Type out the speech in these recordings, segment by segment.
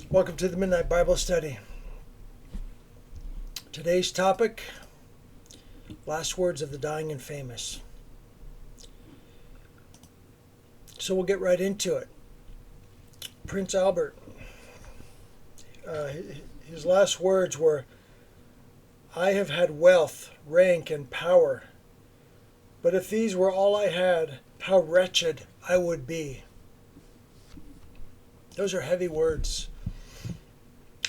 Welcome to the Midnight Bible Study. Today's topic, last words of the dying and famous. So we'll get right into it. Prince Albert, his last words were, "I have had wealth, rank, and power, but if these were all I had, how wretched I would be." Those are heavy words.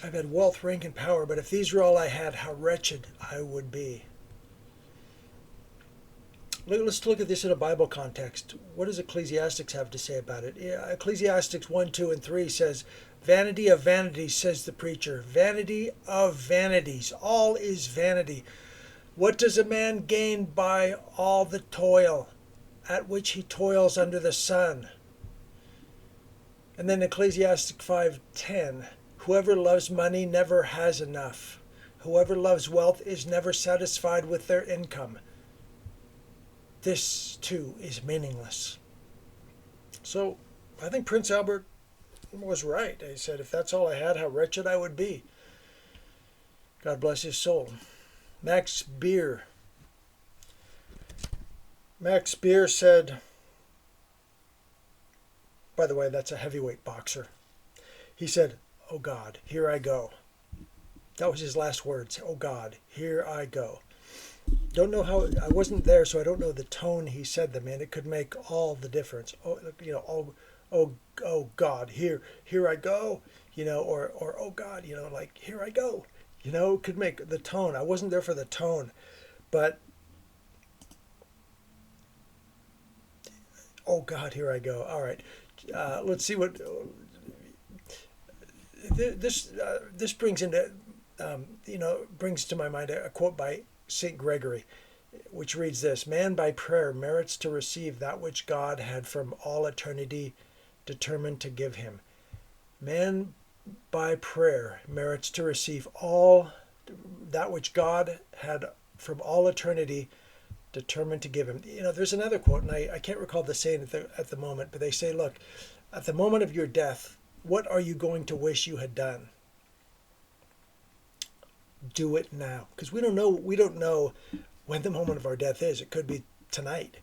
I've had wealth, rank, and power, but if these were all I had, how wretched I would be. Let's look at this in a Bible context. What does Ecclesiastes have to say about it? Ecclesiastes 1, 2, and 3 says, "Vanity of vanities, says the preacher. Vanity of vanities. All is vanity. What does a man gain by all the toil at which he toils under the sun?" And then Ecclesiastes 5:10, "Whoever loves money never has enough. Whoever loves wealth is never satisfied with their income. This, too, is meaningless." So I think Prince Albert was right. He said, if that's all I had, how wretched I would be. God bless his soul. Max Beer. Max Beer said, by the way, that's a heavyweight boxer. He said, "Oh God, here I go." That was his last words. "Oh God, here I go." Don't know how, I wasn't there, so I don't know the tone he said them in. It could make all the difference. Oh God, here I go, or oh God, like here I go, it could make the tone. I wasn't there for the tone, but oh God, here I go. All right, let's see what this brings into. Brings to my mind a quote by St. Gregory, which reads this: "Man by prayer merits to receive that which God had from all eternity determined to give him." Man by prayer merits to receive all that which God had from all eternity determined to give him. There's another quote, and I can't recall the saying at the moment, but they say, look, at the moment of your death, what are you going to wish you had done? Do it now, because we don't know when the moment of our death is. It could be tonight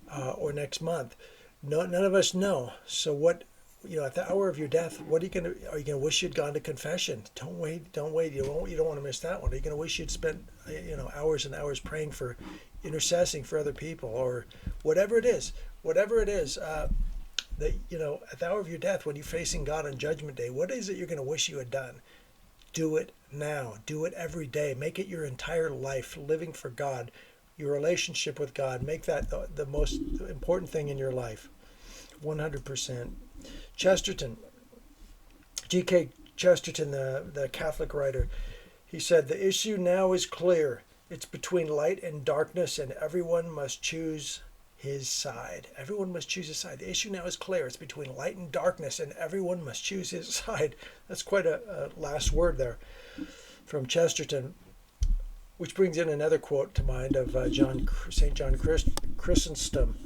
or next month. No, none of us know. So what, at the hour of your death, what are you going to wish you'd gone to confession? Don't wait. You don't want to miss that one. Are you going to wish you'd spent hours and hours praying for, intercessing for other people, or whatever it is that at the hour of your death, when you're facing God on Judgment Day, what is it you're going to wish you had done? Do it now. Do it every day. Make it your entire life, living for God, your relationship with God. Make that the most important thing in your life. 100%. Chesterton, G.K. Chesterton, the Catholic writer, he said, "The issue now is clear. It's between light and darkness, and everyone must choose his side." Everyone must choose his side. The issue now is clear. It's between light and darkness, and everyone must choose his side. That's quite a last word there from Chesterton, which brings in another quote to mind of St. John Chrysostom.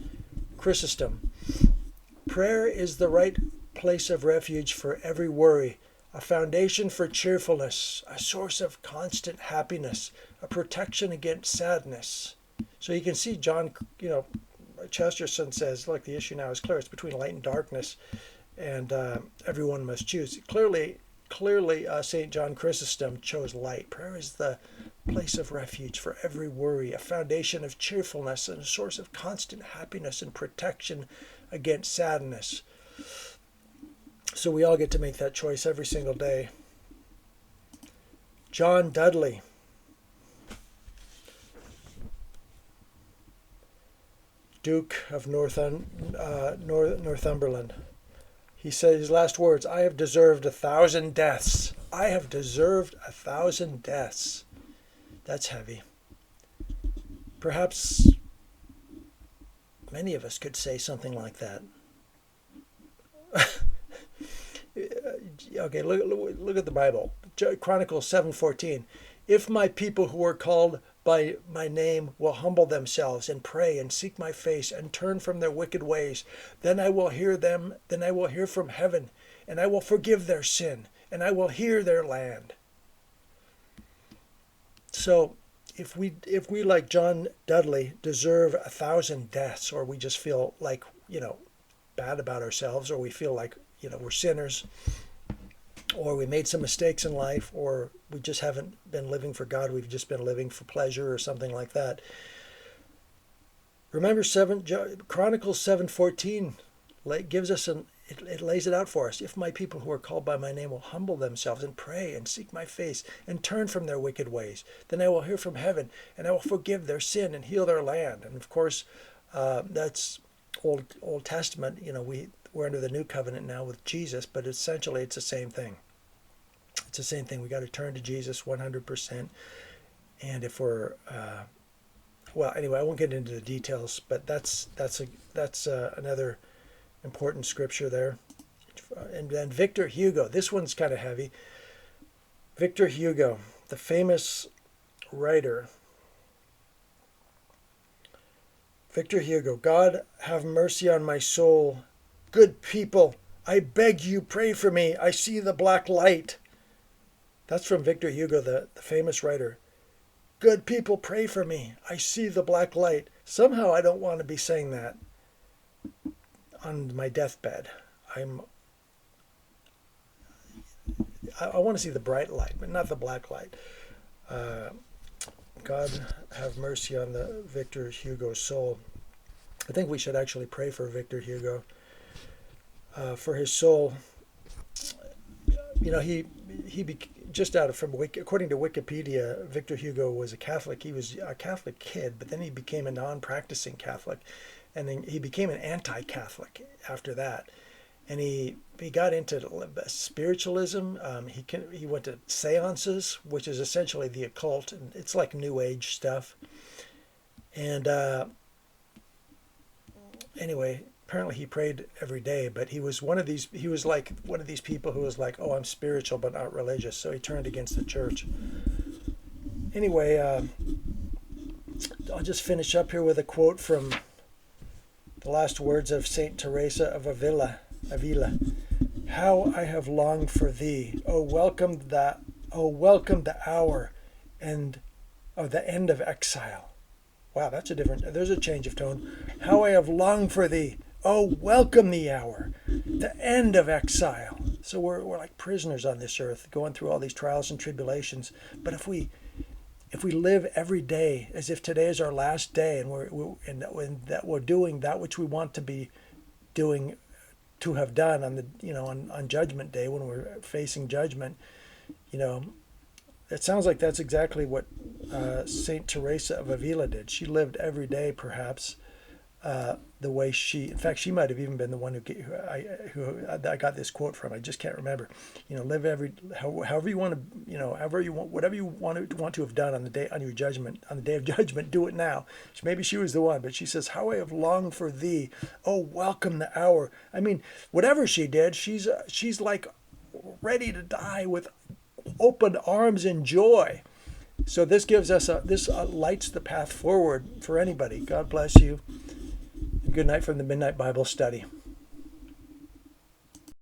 "Prayer is the right place of refuge for every worry, a foundation for cheerfulness, a source of constant happiness, a protection against sadness." So you can see Chesterton says, look, the issue now is clear. It's between light and darkness, and everyone must choose. Clearly, St. John Chrysostom chose light. Prayer is the place of refuge for every worry, a foundation of cheerfulness, and a source of constant happiness and protection against sadness. So we all get to make that choice every single day. John Dudley. Duke of Northumberland. He said his last words, "I have deserved 1,000 deaths. I have deserved 1,000 deaths." That's heavy. Perhaps many of us could say something like that. Okay, look at the Bible. Chronicles 7:14. "If my people who are called by my name will humble themselves and pray and seek my face and turn from their wicked ways, then I will hear from heaven, and I will forgive their sin and I will hear their land. So if we like John Dudley deserve 1,000 deaths, or we just feel like, bad about ourselves, or we feel like, we're sinners, or we made some mistakes in life, or we just haven't been living for God, we've just been living for pleasure or something like that. Remember Chronicles 7:14 gives us it lays it out for us. If my people who are called by my name will humble themselves and pray and seek my face and turn from their wicked ways, then I will hear from heaven and I will forgive their sin and heal their land. And of course, that's Old Testament. We're under the new covenant now with Jesus, but essentially it's the same thing. It's the same thing. We got to turn to Jesus 100%. And if we're well, anyway, I won't get into the details, but that's another important scripture there. And then Victor Hugo. This one's kind of heavy. Victor Hugo, the famous writer. Victor Hugo, God have mercy on my soul. Good people, I beg you, pray for me. I see the black light. That's from Victor Hugo, the famous writer. Good people, pray for me. I see the black light. Somehow I don't want to be saying that on my deathbed. I want to see the bright light, but not the black light. God have mercy on the Victor Hugo soul. I think we should actually pray for Victor Hugo, for his soul. According to Wikipedia, Victor Hugo was a Catholic. He was a Catholic kid, but then he became a non-practicing Catholic, and then he became an anti-Catholic after that. And he got into spiritualism. He went to seances, which is essentially the occult, and it's like New Age stuff. And anyway, apparently he prayed every day, but he was like one of these people who was like, oh, I'm spiritual but not religious. So he turned against the church. Anyway, I'll just finish up here with a quote from the last words of Saint Teresa of Avila. How I have longed for thee. Oh, welcome the hour and the end of exile. Wow, there's a change of tone. How I have longed for thee. Oh, welcome the hour, the end of exile. So we're like prisoners on this earth, going through all these trials and tribulations. But if we live every day as if today is our last day, and that we're doing that which we want to be doing, to have done on Judgment Day, when we're facing judgment, it sounds like that's exactly what Saint Teresa of Avila did. She lived every day, perhaps, the way in fact, she might have even been the one who I got this quote from. I just can't remember. Live however you want to, whatever you want to have done on the day on the day of judgment, do it now. So maybe she was the one, but she says, "How I have longed for thee. Oh, welcome the hour." I mean, whatever she did, she's like ready to die with open arms and joy. So this gives us lights the path forward for anybody. God bless you. Good night from the Midnight Bible Study.